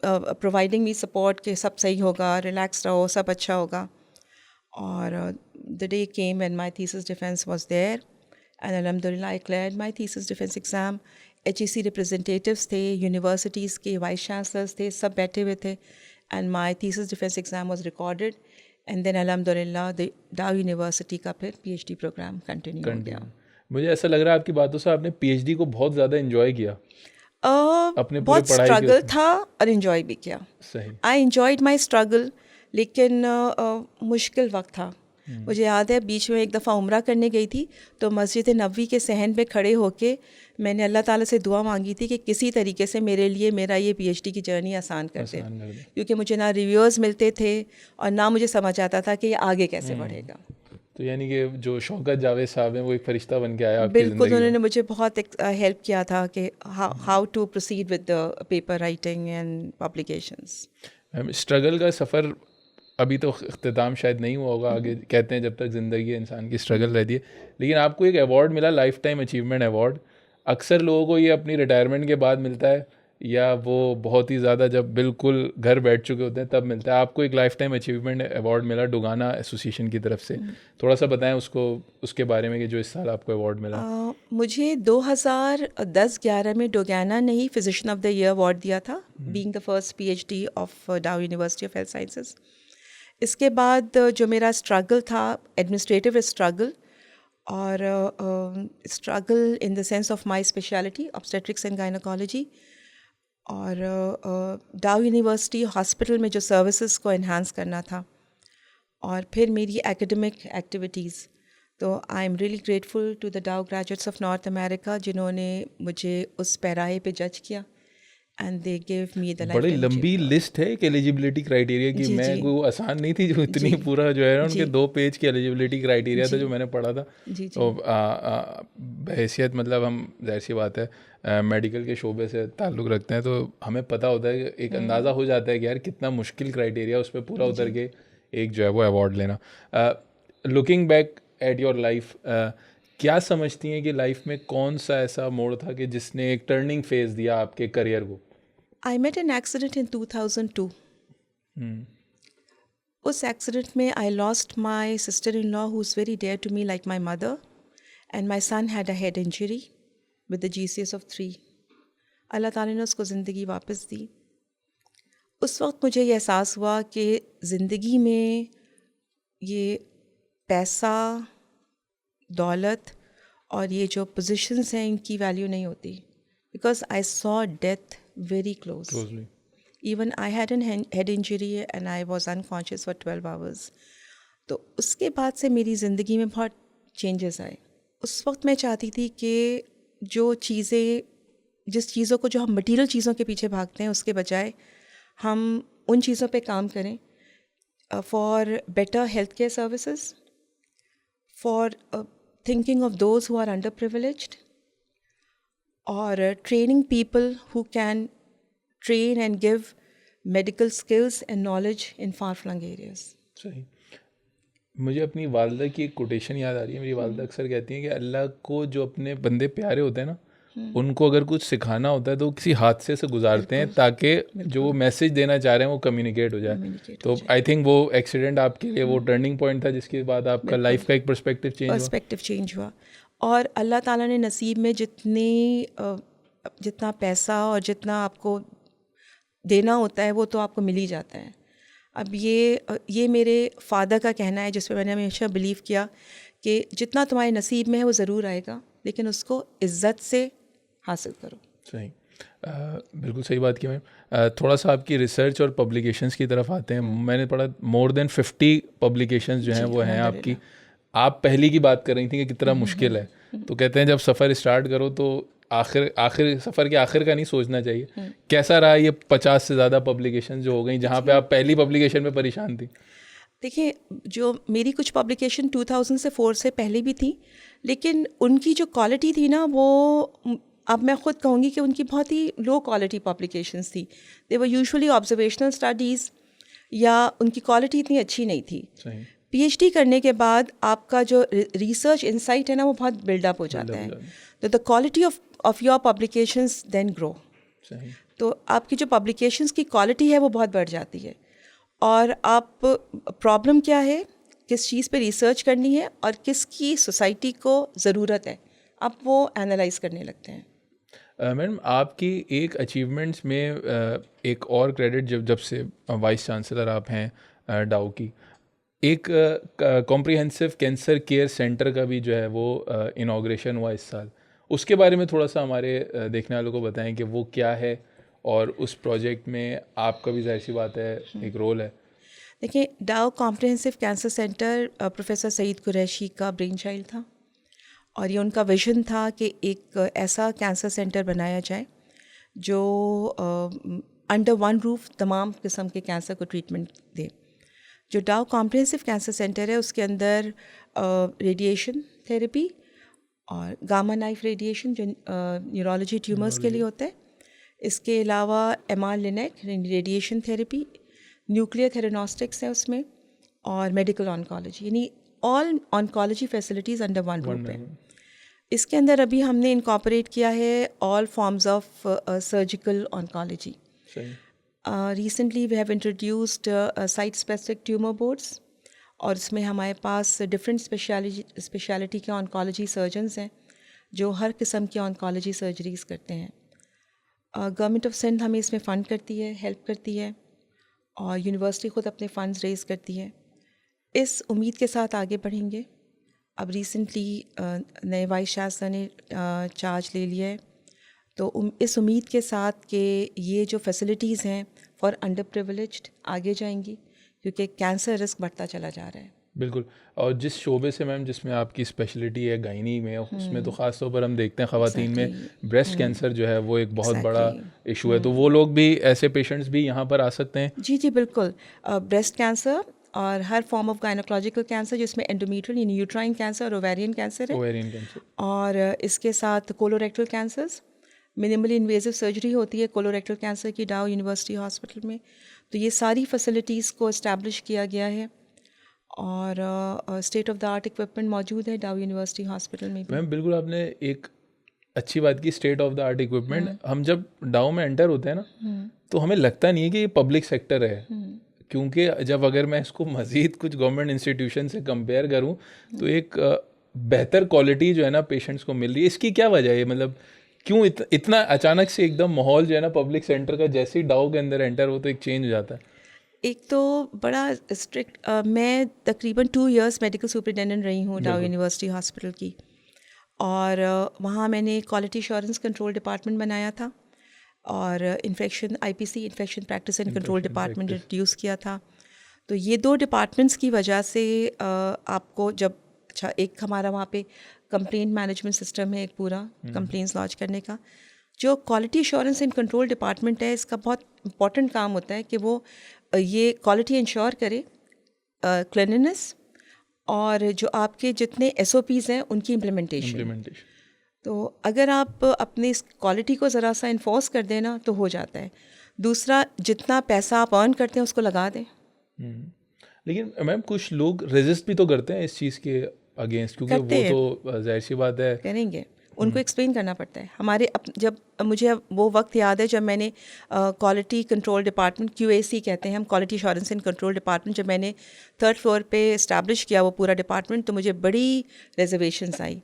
providing me support कि सब सही होगा, रिलैक्स रहो, सब अच्छा होगा। और the day came and my thesis defence was there and अल्हम्दुलिल्लाह I cleared my thesis defence exam. HEC representatives थे, यूनिवर्सिटीज़ के वाइस चांसलर्स थे, सब बैठे हुए थे, and my thesis defence exam was recorded and then अल्हम्दुलिल्लाह डाउ यूनिवर्सिटी का फिर PhD प्रोग्राम कंटिन्यू हो गया। मुझे ऐसा लग रहा है आपकी बातों से आपने PhD को बहुत ज़्यादा एंजॉय किया। अपने पूरे बहुत पढ़ाई स्ट्रगल था और इन्जॉय भी किया। सही। आई इन्जॉयड माई स्ट्रगल, लेकिन मुश्किल वक्त था। मुझे याद है बीच में एक दफ़ा उम्रा करने गई थी, तो मस्जिद नबवी के सहन पे खड़े होके मैंने अल्लाह ताला से दुआ मांगी थी कि किसी तरीके से मेरे लिए मेरा ये PhD की जर्नी आसान कर दे, क्योंकि मुझे ना रिव्यूअर्स मिलते थे और ना मुझे समझ आता था कि ये आगे कैसे बढ़ेगा। तो यानी कि जो शौकत जावेद साहब हैं वो एक फरिश्ता बन के आया आपकी बिल्कुल, ज़िंदगी में। उन्होंने मुझे बहुत हेल्प किया था कि how to proceed with the paper writing and publications. Struggle का सफ़र अभी तो इख्तिताम शायद नहीं हुआ होगा, आगे कहते हैं जब तक ज़िंदगी है इंसान की स्ट्रगल रहती है, लेकिन आपको एक अवार्ड मिला, लाइफ टाइम अचीवमेंट अवार्ड। अक्सर लोगों को ये अपनी रिटायरमेंट के बाद मिलता है, या वो बहुत ही ज़्यादा जब बिल्कुल घर बैठ चुके होते हैं तब मिलता है। आपको एक लाइफ टाइम अचीवमेंट अवार्ड मिला डुगाना एसोसिएशन की तरफ से, थोड़ा सा बताएं उसके बारे में कि जो इस साल आपको अवार्ड मिला। मुझे 2010-11 में डुगाना ने ही physician of the year award दिया था, being the first PhD of Dow university of health sciences. इसके बाद जो मेरा स्ट्रगल था, एडमिनिस्ट्रेटिव स्ट्रगल, और struggle in the sense of my speciality obstetrics and gynaecology, और डाउ यूनिवर्सिटी हॉस्पिटल में जो सर्विसेज को एनहांस करना था, और फिर मेरी एकेडमिक एक्टिविटीज़, तो I am really grateful to the Dow graduates of North America जिन्होंने मुझे उस पैराहे पे जज किया and they give me the बड़ी लंबी लिस्ट है एक एलिजिबिलिटी क्राइटेरिया की। जी, मैं जी। वो आसान नहीं थी जो इतनी जी। पूरा जो है ना उनके जी। 2 पेज की एलिजिबिलिटी क्राइटेरिया था जी। जो मैंने पढ़ा था। जी, तो जी। बहैसियत मतलब हम ज़ाहिर सी बात है मेडिकल के शोबे से ताल्लुक़ रखते हैं तो हमें पता होता है कि एक अंदाज़ा हो जाता है कि यार कितना मुश्किल क्राइटेरिया उस पर पूरा उतर के एक जो है वो अवार्ड लेना। Looking back at your life, क्या समझती हैं कि लाइफ में कौन सा ऐसा मोड़ था कि जिसने एक टर्निंग फेज़ दिया आपके करियर को? I met an accident in 2002। उस एक्सीडेंट में I lost my sister in law who is very dear to me like my mother, and my son had a head injury with the GCS of 3। अल्लाह ताला ने उसको ज़िंदगी वापस दी। उस वक्त मुझे ये एहसास हुआ कि ज़िंदगी में ये पैसा, दौलत और ये जो पोजीशंस हैं इनकी वैल्यू नहीं होती, because I saw death very close. Closely. Even I had an head injury and I was unconscious for 12 hours। तो उसके बाद से मेरी ज़िंदगी में बहुत चेंजेस आए। उस वक्त मैं चाहती थी कि जो चीज़ें, जिस चीज़ों को जो हम मटीरियल चीज़ों के पीछे भागते हैं उसके बजाय हम उन चीज़ों पे काम करें for better health care services, for thinking of those who are underprivileged, और training people who can train and give medical skills and knowledge in far-flung areas। सही। मुझे अपनी वालदा की एक कोटेशन याद आ रही है। मेरी वालदा अक्सर कहती हैं कि अल्लाह को जो अपने बंदे प्यारे होते हैं ना, उनको अगर कुछ सिखाना होता है तो वो किसी हादसे से गुजारते हैं ताकि जो वो मैसेज देना चाह रहे हैं वो कम्युनिकेट हो जाए। तो आई थिंक वो एक्सीडेंट आपके लिए वो टर्निंग पॉइंट था जिसके बाद आपका लाइफ का एक पर्सपेक्टिव चेंज हुआ। और अल्लाह ताला ने नसीब में जितना पैसा और जितना आपको देना होता है वो तो आपको मिल ही जाता है। अब ये मेरे फादर का कहना है जिस पे मैंने हमेशा बिलीव किया कि जितना तुम्हारे नसीब में है वो ज़रूर आएगा, लेकिन उसको इज़्ज़त से हासिल करो। सही। बिल्कुल सही बात की मैम। थोड़ा सा आपकी रिसर्च और पब्लिकेशंस की तरफ आते हैं। मैंने पढ़ा मोर देन 50 पब्लिकेशंस जो हैं वो हैं आपकी। आप पहली की बात कर रही थी कि कितना मुश्किल है, तो कहते हैं जब सफ़र स्टार्ट करो तो आखिर सफ़र के आखिर का नहीं सोचना चाहिए। कैसा रहा ये 50 से ज़्यादा पब्लिकेशन जो हो गई जहाँ पे आप पहली पब्लिकेशन में परेशान थी? देखिए, जो मेरी कुछ पब्लिकेशन 2004 से पहले भी थी, लेकिन उनकी जो क्वालिटी थी ना वो अब मैं ख़ुद कहूँगी कि उनकी बहुत ही लो क्वालिटी पब्लिकेशंस थी। दे वर यूजुअली ऑब्जर्वेशनल स्टडीज़ या उनकी क्वालिटी इतनी अच्छी नहीं थी। PhD करने के बाद आपका जो रिसर्च इंसाइट है ना वो बहुत बिल्डअप हो जाता है, तो the quality of your publications then grow. तो आपकी जो पब्लिकेशंस की क्वालिटी है वो बहुत बढ़ जाती है। और आप प्रॉब्लम क्या है, किस चीज़ पे रिसर्च करनी है और किसकी सोसाइटी को ज़रूरत है, आप वो एनालाइज करने लगते हैं। मैडम आपकी एक अचीवमेंट्स में एक और क्रेडिट जब से वाइस चांसलर आप हैं डाउ की, एक कॉम्प्रिहेंसिव कैंसर केयर सेंटर का भी जो है वो इनॉग्रेशन हुआ इस साल। उसके बारे में थोड़ा सा हमारे देखने वालों को बताएं कि वो क्या है और उस प्रोजेक्ट में आपका भी जाहिर सी बात है एक रोल है। देखिए, Dow comprehensive cancer centre professor Saeed Qureshi का ब्रेन चाइल्ड था, और ये उनका विजन था कि एक ऐसा कैंसर सेंटर बनाया जाए जो अंडर वन रूफ तमाम किस्म के कैंसर को ट्रीटमेंट दे। जो डाउ कॉम्प्रिहेंसिव कैंसर सेंटर है उसके अंदर रेडिएशन थेरेपी और गामा नाइफ रेडिएशन जो न्यूरोलॉजी ट्यूमर्स के लिए होता है, इसके अलावा MR linac radiation therapy, nuclear theranostics है उसमें, और मेडिकल ऑन्कोलॉजी, यानी all oncology facilities under one roof है। इसके अंदर अभी हमने इनकॉर्पोरेट किया है all forms of surgical oncology. Recently we have introduced site specific tumour boards, और इसमें हमारे पास डिफरेंट स्पेशलिटी के ऑन्कोलॉजी सर्जन्स हैं जो हर किस्म की ऑन्कोलॉजी सर्जरीज़ करते हैं। गवर्नमेंट ऑफ सिंध हमें इसमें फ़ंड करती है, हेल्प करती है, और यूनिवर्सिटी ख़ुद अपने फ़ंड्स रेज़ करती है। इस उम्मीद के साथ आगे बढ़ेंगे। अब रिसेंटली नए वाइस चांसलर ने चार्ज ले लिया है, तो इस उम्मीद के साथ कि ये जो फैसिलिटीज़ हैं फॉर अंडर प्रिविलेज्ड आगे जाएंगी, क्योंकि कैंसर रिस्क बढ़ता चला जा रहा है। बिल्कुल। और जिस शोबे से मैम जिसमें आपकी स्पेशलिटी है गायनी में, उसमें तो ख़ास तौर पर हम देखते हैं ख़वातीन में ब्रेस्ट कैंसर जो है वो एक बहुत बड़ा इशू है, तो वो लोग भी, ऐसे पेशेंट्स भी यहाँ पर आ सकते हैं? जी जी बिल्कुल। ब्रेस्ट कैंसर और हर फॉर्म ऑफ गायनोकोलॉजिकल कैंसर, जिसमें एंडोमेट्रियल यानी यूट्राइन कैंसर और ओवेरियन कैंसर है, ओवेरियन कैंसर, और इसके साथ colorectal cancers. Minimally invasive surgery होती है कोलोरेक्टल कैंसर की डाउ यूनिवर्सिटी हॉस्पिटल में। तो ये सारी फैसिलिटीज़ को इस्टेब्लिश किया गया है और state of the art equipment मौजूद है डाउ यूनिवर्सिटी हॉस्पिटल में भी। मैम बिल्कुल आपने एक अच्छी बात की, state of the art equipment. हम जब डाउ में एंटर होते हैं ना, तो हमें लगता नहीं है कि ये पब्लिक सेक्टर है, क्योंकि जब अगर मैं इसको मज़ीद कुछ गवर्नमेंट इंस्टीट्यूशन से कंपेयर करूं तो एक बेहतर क्वालिटी जो है ना पेशेंट्स को मिल रही है। इसकी क्या वजह है? मतलब क्यों इतना अचानक से एकदम माहौल जो है ना पब्लिक सेंटर का, जैसे ही डाउ के अंदर एंटर हो तो एक चेंज हो जाता है? एक तो बड़ा स्ट्रिक्ट, मैं तकरीबन 2 इयर्स मेडिकल सुपरिटेंडेंट रही हूँ डाउ यूनिवर्सिटी हॉस्पिटल की, और वहाँ मैंने क्वालिटी एश्योरेंस कंट्रोल डिपार्टमेंट बनाया था और infection IPC infection practice and control department introduce किया था। तो ये 2 डिपार्टमेंट्स की वजह से आपको जब, अच्छा, एक हमारा वहाँ पे कंप्लेंट मैनेजमेंट सिस्टम है, एक पूरा कंप्लेंट्स लॉन्च करने का। जो quality assurance and control department है, इसका बहुत इंपॉर्टेंट काम होता है कि वो ये क्वालिटी इंश्योर करे, क्लीनलीनेस और जो आपके जितने SOPs हैं उनकी इम्प्लीमेंटेशन। तो अगर आप अपने इस क्वालिटी को ज़रा सा इन्फोर्स कर देना तो हो जाता है। दूसरा, जितना पैसा आप अर्न करते हैं उसको लगा दें। लेकिन मैम कुछ लोग रेजिस्ट भी तो करते हैं इस चीज़ के अगेंस्ट, क्योंकि वो तो जाहिर सी बात है करेंगे, उनको एक्सप्लेन करना पड़ता है। हमारे जब मुझे वो वक्त याद है जब मैंने क्वालिटी कंट्रोल डिपार्टमेंट, QAC कहते हैं हम, quality assurance and control department, जब मैंने 3rd फ्लोर पे इस्टेब्लिश किया वो पूरा डिपार्टमेंट, तो मुझे बड़ी रिजर्वेशंस आई।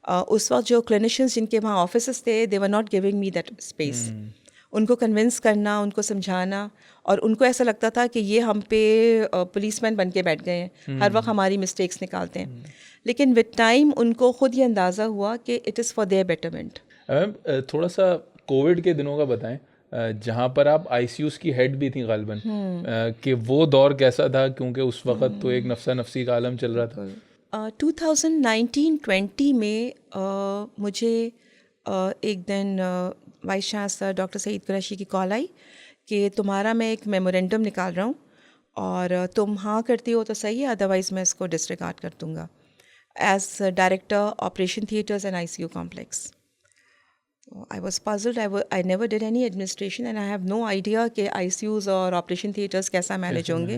उस वक्त जो क्लिनिशियंस जिनके वहाँ ऑफिस थे, they were not giving me that space. उनको कन्विंस करना, उनको समझाना, और उनको ऐसा लगता था कि ये हम पे पुलिसमैन बन के बैठ गए हैं, हर वक्त हमारी मिस्टेक्स निकालते हैं। लेकिन विद टाइम उनको खुद ये अंदाज़ा हुआ कि it is for their betterment. Ma'am थोड़ा सा कोविड के दिनों का बताएं, जहाँ पर आप ICUs की हेड भी थी गालिबन, कि वो दौर कैसा था, क्योंकि उस वक्त तो एक नफ्सा नफ्सी का आलम चल रहा था। 2019-20 में मुझे एक दिन vice chancellor doctor Saeed Qureshi की कॉल आई कि तुम्हारा मैं एक मेमोरेंडम निकाल रहा हूँ और तुम हाँ करती हो तो सही है, अदरवाइज़ मैं इसको डिसरिगार्ड कर दूँगा, as director operation theatres and ICU complex. I was puzzled. I never did any administration and I have no idea कि ICUs और ऑपरेशन थिएटर्स कैसा मैनेज होंगे।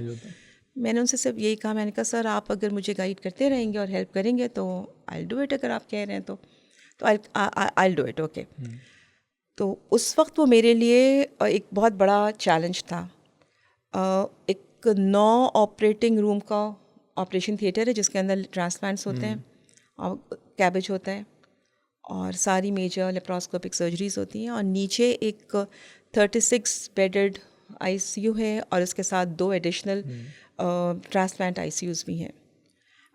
मैंने उनसे सिर्फ यही कहा, मैंने कहा सर आप अगर मुझे गाइड करते रहेंगे और हेल्प करेंगे तो I'll do it, अगर आप कह रहे हैं तो I'll do it, okay। तो उस वक्त वो मेरे लिए एक बहुत बड़ा चैलेंज था। एक 9 ऑपरेटिंग रूम का ऑपरेशन थिएटर है जिसके अंदर ट्रांसप्लांट्स होते हैं और कैबेज होता है और सारी मेजर लेप्रोस्कोपिक सर्जरीज होती हैं, और नीचे एक 36 बेडेड ICU है और इसके साथ 2 एडिशनल ट्रांसप्लांट ICUs भी हैं।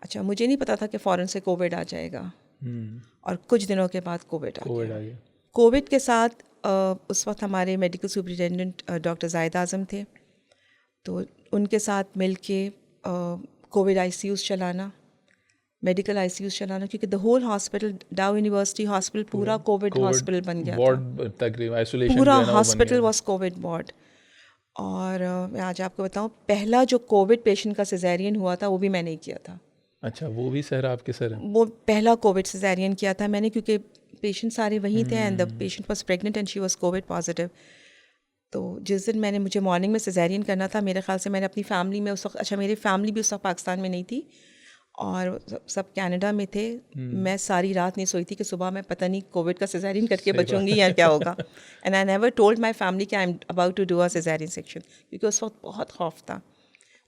अच्छा, मुझे नहीं पता था कि फ़ौरन से कोविड आ जाएगा और कुछ दिनों के बाद कोविड आ गया। कोविड के साथ उस वक्त हमारे मेडिकल सुपरिटेंडेंट डॉक्टर जाहिद आज़म थे, तो उनके साथ मिल के कोविड ICUs चलाना, मेडिकल ICUs चलाना, क्योंकि द होल हॉस्पिटल, डाउ यूनिवर्सिटी हॉस्पिटल पूरा कोविड हॉस्पिटल बन गया था, पूरा हॉस्पिटल वाज कोविड वार्ड। और मैं आज आपको बताऊं, पहला जो कोविड पेशेंट का सिजेरियन हुआ था वो भी मैंने ही किया था। अच्छा, वो भी सर आपके सर हैं? वो पहला कोविड सिजेरियन किया था मैंने, क्योंकि पेशेंट सारे वहीं थे and the patient was pregnant and she was Covid positive. तो जिस दिन मुझे मॉर्निंग में सिजेरियन करना था, मेरे ख्याल से मैंने अपनी फैमिली में उस वक्त, अच्छा मेरी फैमिली भी उस वक्त पाकिस्तान में नहीं थी और सब कनाडा में थे, मैं सारी रात नहीं सोई थी कि सुबह मैं पता नहीं कोविड का सिजेरियन करके बचूंगी या क्या होगा। And I never told my family कि I am about to do a caesarean section, क्योंकि उस वक्त बहुत खौफ था।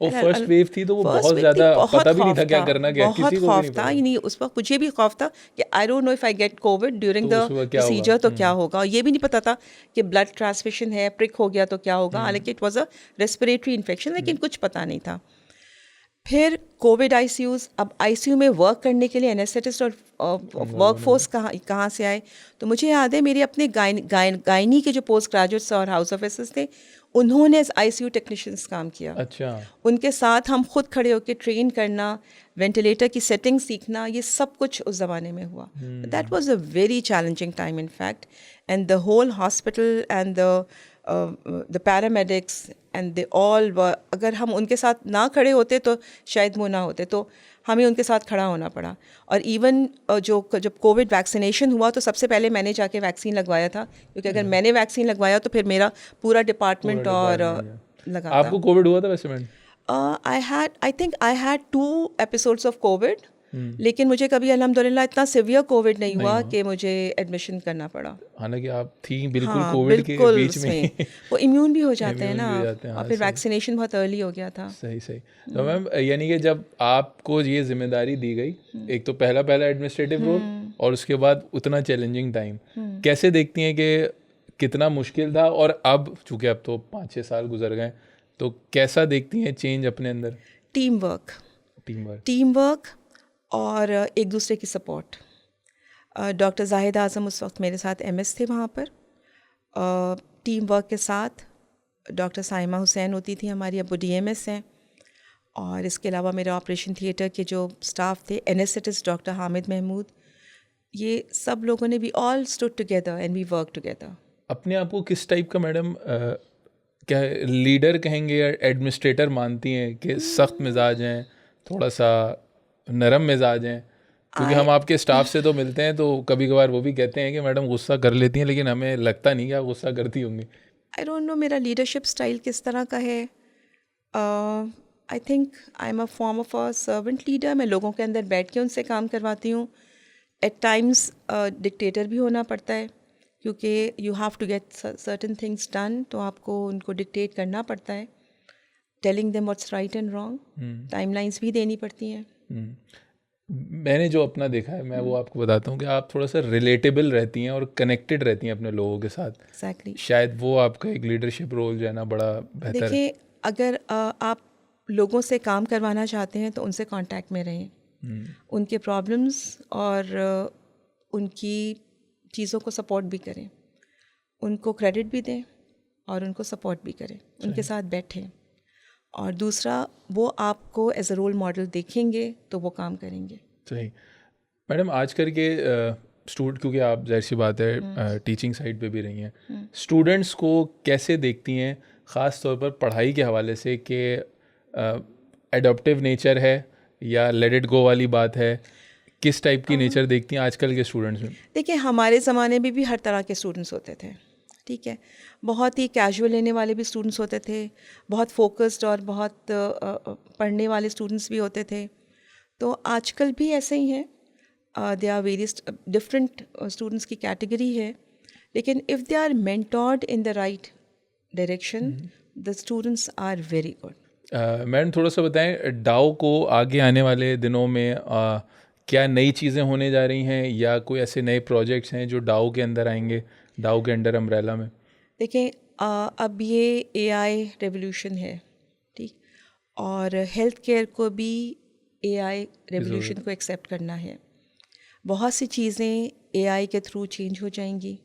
और फर्स्ट वेव थी तो वो बहुत ज़्यादा पता भी नहीं था क्या करना, क्या किसी को भी नहीं बहुत खौफ था। नहीं, उस वक्त मुझे भी खौफ था कि I don't know if I get Covid during the procedure तो क्या होगा, और ये भी नहीं पता था कि ब्लड ट्रांसमिशन है, प्रिक हो गया तो क्या होगा, हालांकि it was a respiratory infection, लेकिन कुछ पता नहीं था। फिर कोविड आईसीयूज़, अब आईसीयू में वर्क करने के लिए एनेस्थेटिस्ट और वर्क फोर्स कहाँ से आए, तो मुझे याद है मेरे अपने गायनी के जो पोस्ट ग्रेजुएट्स और हाउस ऑफिसर्स थे, उन्होंने आईसीयू टेक्नीशियंस काम किया। अच्छा, उनके साथ हम खुद खड़े होकर ट्रेन करना, वेंटिलेटर की सेटिंग सीखना, ये सब कुछ उस ज़माने में हुआ। That was a very challenging time in fact, and the whole hospital and the paramedics and they all, अगर हम उनके साथ ना खड़े होते तो शायद वो ना होते, तो हमें उनके साथ खड़ा होना पड़ा। और इवन जब कोविड वैक्सीनेशन हुआ तो सबसे पहले मैंने जाके वैक्सीन लगवाया था, क्योंकि अगर मैंने वैक्सीन लगवाया तो फिर मेरा पूरा डिपार्टमेंट और लगा था। आपको कोविड हुआ था वैसे madam? I think I had 2 episodes of Covid, लेकिन मुझे कभी अल्हम्दुलिल्लाह इतना सिवियर कोविड नहीं हुआ कि मुझे एडमिशन करना पड़ा। हालांकि आप थी बिल्कुल हाँ, कोविड के बिल्कुल बीच में। वो इम्यून भी हो जाते हैं Immune ना, भी हो जाते हैं, और हाँ, फिर सही। वैक्सीनेशन बहुत अर्ली हो गया था। सही सही। तो मैम यानी कि जब आपको ये जिम्मेदारी दी गई, एक तो पहला एडमिनिस्ट्रेटिव रोल और उसके बाद उतना चैलेंजिंग टाइम, कैसे देखती हैं कि कितना मुश्किल था, और अब चूंकि अब तो 5-6 साल गुजर गए, तो कैसा देखती हैं चेंज अपने अंदर? टीम वर्क और एक दूसरे की सपोर्ट। डॉक्टर जाहिद आज़म उस वक्त मेरे साथ MS थे वहाँ पर। टीम वर्क के साथ डॉक्टर साइमा हुसैन होती थी हमारी, अब वो DMS हैं। और इसके अलावा मेरे ऑपरेशन थिएटर के जो स्टाफ थे, एनेस्थेटिस्ट डॉक्टर हामिद महमूद, ये सब लोगों ने, we all stood together and we work together. अपने आप को किस टाइप का मैडम, क्या लीडर कहेंगे या एडमिनिस्ट्रेटर मानती हैं कि सख्त मिजाज हैं, थोड़ा सा नरम मिजाज हैं? क्योंकि हम आपके स्टाफ से तो मिलते हैं तो कभी कभार वो भी कहते हैं कि मैडम गुस्सा कर लेती हैं, लेकिन हमें लगता नहीं कि आप गुस्सा करती होंगी। आई डोंट नो मेरा लीडरशिप स्टाइल किस तरह का है। I think I am a form of a servant leader. मैं लोगों के अंदर बैठ के उनसे काम करवाती हूँ। एट टाइम्स डिक्टेटर भी होना पड़ता है, क्योंकि you have to get certain things done, तो आपको उनको डिक्टेट करना पड़ता है, telling them what's right and wrong, timelines भी देनी पड़ती हैं। मैंने जो अपना देखा है, मैं वो आपको बताता हूँ कि आप थोड़ा सा रिलेटेबल रहती हैं और कनेक्टेड रहती हैं अपने लोगों के साथ। एग्जैक्टली। शायद वो आपका एक लीडरशिप रोल जो है ना बड़ा बेहतर है। देखिए, अगर आप लोगों से काम करवाना चाहते हैं तो उनसे कांटेक्ट में रहें, उनके प्रॉब्लम्स और उनकी चीज़ों को सपोर्ट भी करें, उनको क्रेडिट भी दें और उनको सपोर्ट भी करें, उनके साथ बैठें। और दूसरा, वो आपको एज अ रोल मॉडल देखेंगे तो वो काम करेंगे। सही। मैडम आजकल के स्टूडेंट, क्योंकि आप जाहिर सी बात है टीचिंग साइड पे भी रही हैं, स्टूडेंट्स को कैसे देखती हैं ख़ास तौर पर पढ़ाई के हवाले से, कि एडॉप्टिव नेचर है या लेट इट गो वाली बात है? किस टाइप की नेचर देखती हैं आजकल के स्टूडेंट्स में? देखिए, हमारे ज़माने में भी हर तरह के स्टूडेंट्स होते थे, ठीक है। बहुत ही कैजुअल लेने वाले भी स्टूडेंट्स होते थे, बहुत फोकस्ड और बहुत पढ़ने वाले स्टूडेंट्स भी होते थे। तो आजकल भी ऐसे ही हैं, they are various different students की कैटेगरी है, लेकिन if they are mentored in the right direction, the students are very good. Madam थोड़ा सा बताएं, डाओ को आगे आने वाले दिनों में क्या नई चीज़ें होने जा रही हैं, या कोई ऐसे नए प्रोजेक्ट्स हैं जो डाओ के अंदर आएंगे, डाओ के अंडर अम्ब्रेला में? देखें, अब ये AI रेवोल्यूशन है, ठीक, और हेल्थ केयर को भी AI रेवोल्यूशन को एक्सेप्ट करना है। बहुत सी चीज़ें AI के थ्रू चेंज हो जाएंगी,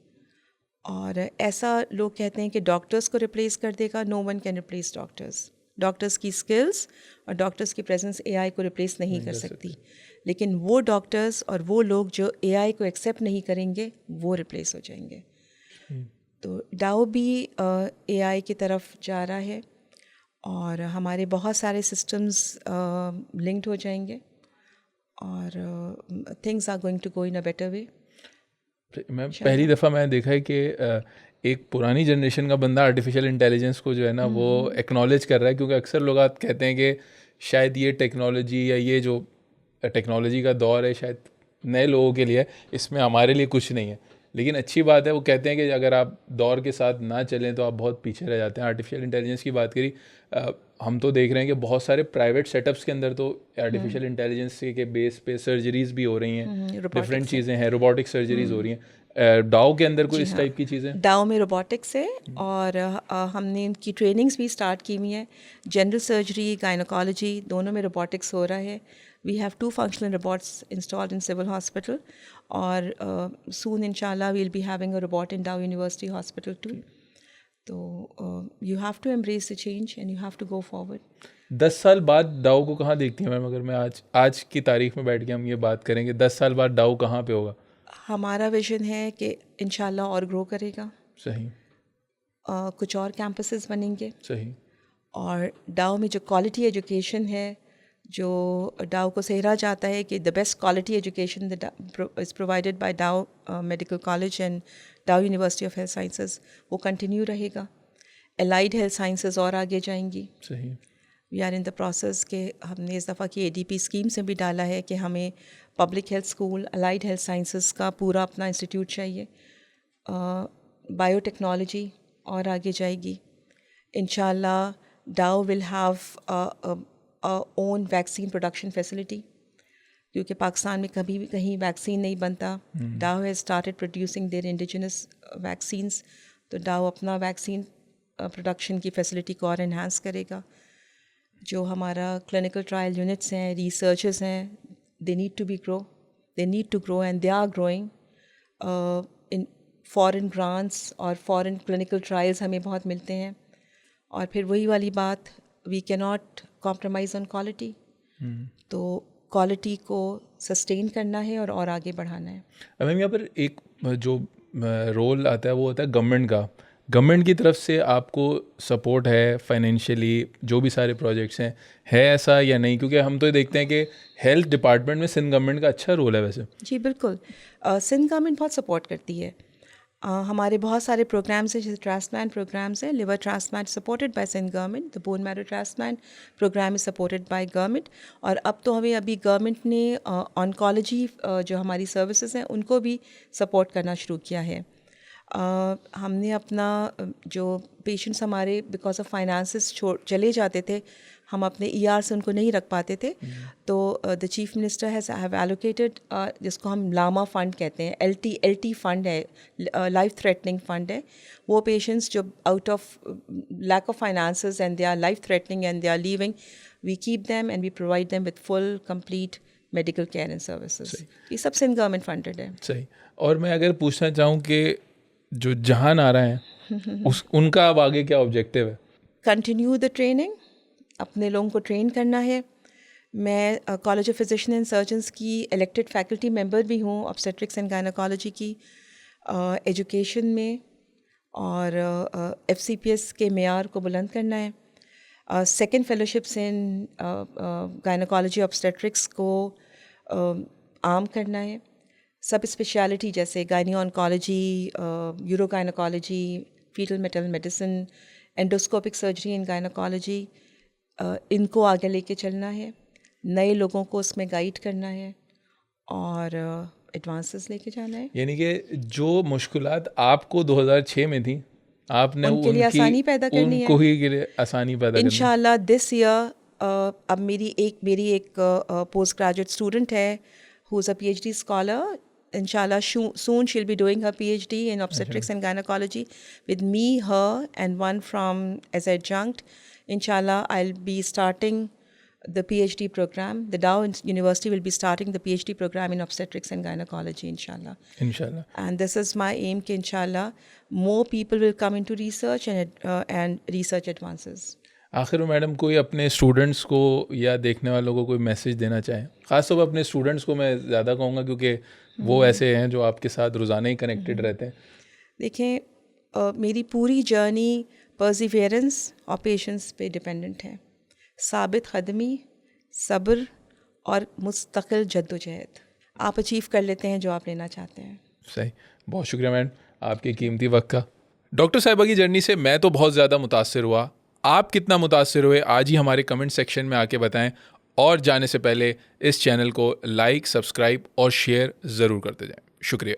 और ऐसा लोग कहते हैं कि डॉक्टर्स को रिप्लेस कर देगा। No one can replace doctors. Doctors की स्किल्स और डॉक्टर्स की प्रेजेंस AI को रिप्लेस नहीं कर सकती, लेकिन वो डॉक्टर्स और वो लोग जो AI को एक्सेप्ट नहीं करेंगे वो रिप्लेस हो जाएंगे। तो डाओ भी AI की तरफ जा रहा है, और हमारे बहुत सारे सिस्टम्स लिंक्ड हो जाएंगे, और things are going to go in a better way. मैं पहली दफ़ा मैंने देखा है कि एक पुरानी जनरेशन का बंदा आर्टिफिशियल इंटेलिजेंस को जो है ना वो एक्नॉलेज कर रहा है, क्योंकि अक्सर लोग कहते हैं कि शायद ये टेक्नोलॉजी या ये जो टेक्नोलॉजी का दौर है शायद नए लोगों के लिए, इसमें हमारे लिए कुछ नहीं है। लेकिन अच्छी बात है, वो कहते हैं कि अगर आप दौर के साथ ना चलें तो आप बहुत पीछे रह जाते हैं। आर्टिफिशियल इंटेलिजेंस की बात करी, हम तो देख रहे हैं कि बहुत सारे प्राइवेट सेटअप्स के अंदर तो आर्टिफिशियल इंटेलिजेंस के बेस पे सर्जरीज़ भी हो रही हैं, डिफरेंट चीज़ें हैं, रोबोटिक सर्जरीज़ हो रही हैं। डाओ के अंदर कोई इस टाइप की चीज़ें? डाओ में रोबोटिक्स है और हमने इनकी ट्रेनिंग्स भी स्टार्ट की हुई है। जनरल सर्जरी, गायनोकोलॉजी दोनों में रोबोटिक्स हो रहा है। We have 2 functional robots installed in civil hospital और सून इंशाल्लाह we will be having a robot in Dow university hospital too. तो you have to embrace the change and you have to go forward. 10 साल बाद डाओ को कहाँ देखती हैं ma'am? अगर मैं आज की तारीख में बैठ के हम ये बात करेंगे, 10 साल बाद डाओ कहाँ पे होगा? हमारा विजन है कि इंशाल्लाह और ग्रो करेगा। सही। कुछ और कैंपसेस बनेंगे सही। और डाओ में जो क्वालिटी एजुकेशन है, जो डाओ को सहरा जाता है कि the best quality education is provided by Dow medical college and Dow university of health sciences, वो कंटिन्यू रहेगा। एलाइड हेल्थ साइंसेस और आगे जाएंगी। सही। We are in the process के हमने इस दफ़ा की ADP स्कीम से भी डाला है कि हमें public health school, allied health sciences का पूरा अपना इंस्टीट्यूट चाहिए। बायोटेक्नोलॉजी और आगे जाएगी। इंशाल्लाह Dow will have own vaccine production facility, क्योंकि पाकिस्तान में कभी भी कहीं वैक्सीन नहीं बनता। Dow has started producing their indigenous vaccines, तो डाओ अपना वैक्सीन प्रोडक्शन की फैसिलिटी को और इन्हांस करेगा। जो हमारा क्लिनिकल ट्रायल यूनिट्स हैं, रिसर्चर्स हैं, they need to grow and they are growing. In foreign grants और foreign clinical trials हमें बहुत मिलते हैं। और फिर वही वाली बात, we cannot compromise on quality. तो क्वालिटी को सस्टेन करना है और आगे बढ़ाना है। मैम यहाँ पर एक जो रोल आता है वो होता है गवर्नमेंट का। गवर्नमेंट की तरफ से आपको सपोर्ट है फाइनेंशियली, जो भी सारे प्रोजेक्ट्स हैं, है ऐसा या नहीं? क्योंकि हम तो देखते हैं कि हेल्थ डिपार्टमेंट में सिंध गवर्नमेंट का अच्छा रोल है वैसे। जी बिल्कुल, सिंध गवर्नमेंट बहुत सपोर्ट करती है। हमारे बहुत सारे प्रोग्राम्स हैं, जैसे ट्रांसप्लांट प्रोग्राम्स हैं। Liver transplant supported by Sindh government, the bone marrow transplant programme is supported by government. और अब तो हमें अभी गवर्नमेंट ने ऑन्कोलॉजी जो हमारी सर्विसेज हैं उनको भी सपोर्ट करना शुरू किया है। हमने अपना जो पेशेंट्स हमारे बिकॉज ऑफ फाइनेंसेस चले जाते थे, हम अपने ER से उनको नहीं रख पाते थे, तो the chief minister has have allocated, जिसको हम लामा फ़ंड कहते हैं, LT फ़ंड है, लाइफ थ्रेटनिंग फ़ंड है। वो पेशेंट्स जो out of lack of finances and they are life threatening and they are leaving, we keep them and we provide them with full complete medical care and services. ये सब Sindh government funded है। सही। और मैं अगर पूछना चाहूँ कि जो जहान आ रहे हैं उनका अब आगे क्या ऑब्जेक्टिव है? कंटिन्यू द ट्रेनिंग, अपने लोगों को ट्रेन करना है। मैं college of physicians and surgeons की इलेक्टेड फैकल्टी मेंबर भी हूँ ऑब्स्टेट्रिक्स एंड गायनोकोलॉजी की एजुकेशन में, और FCPS के मेयार को बुलंद करना है। Second fellowships in gynaecology obstetrics को आम करना है। सब स्पेशलिटी जैसे gynae oncology, uro gynaecology, foetal maternal medicine, endoscopic surgery in gynaecology, इनको आगे लेके चलना है, नए लोगों को उसमें गाइड करना है और एडवांसेस लेके जाना है। यानी कि जो मुश्किलात आपको 2006 में थी, आपने उनके लिए आसानी पैदा करनी है, उनको ही के लिए आसानी पैदा करनी है। इंशाल्लाह दिस ईयर अब मेरी एक पोस्ट ग्रेजुएट स्टूडेंट है who's a PhD scholar. Inshallah, soon she'll be doing her PhD in obstetrics and gynecology with me, her, and one from as adjunct. Inshallah, I'll be starting the PhD program. The Dow University will be starting the PhD program in obstetrics and gynecology, inshallah. Inshallah. And this is my aim, कि inshallah more people will come into research and research advances. आखिर में madam कोई अपने students को या देखने वालों को कोई मैसेज देना चाहें? ख़ासतौर पर अपने स्टूडेंट्स को मैं ज़्यादा कहूँगा, क्योंकि वो ऐसे हैं जो आपके साथ रोज़ाना ही कनेक्टेड रहते हैं। देखें, मेरी पूरी जर्नी परसिवियरेंस और पेशेंस पे डिपेंडेंट है। साबित क़दमी, सब्र और मुस्तकिल जद्दोजहद आप अचीव कर लेते हैं जो आप लेना चाहते हैं। सही। बहुत शुक्रिया मैडम आपके कीमती वक्त का। डॉक्टर साहिबा की जर्नी से मैं तो बहुत ज़्यादा मुतासिर हुआ। आप कितना मुतासिर हुए आज ही हमारे कमेंट सेक्शन में आके बताएं, और जाने से पहले इस चैनल को लाइक, सब्सक्राइब और शेयर ज़रूर करते जाएं। शुक्रिया।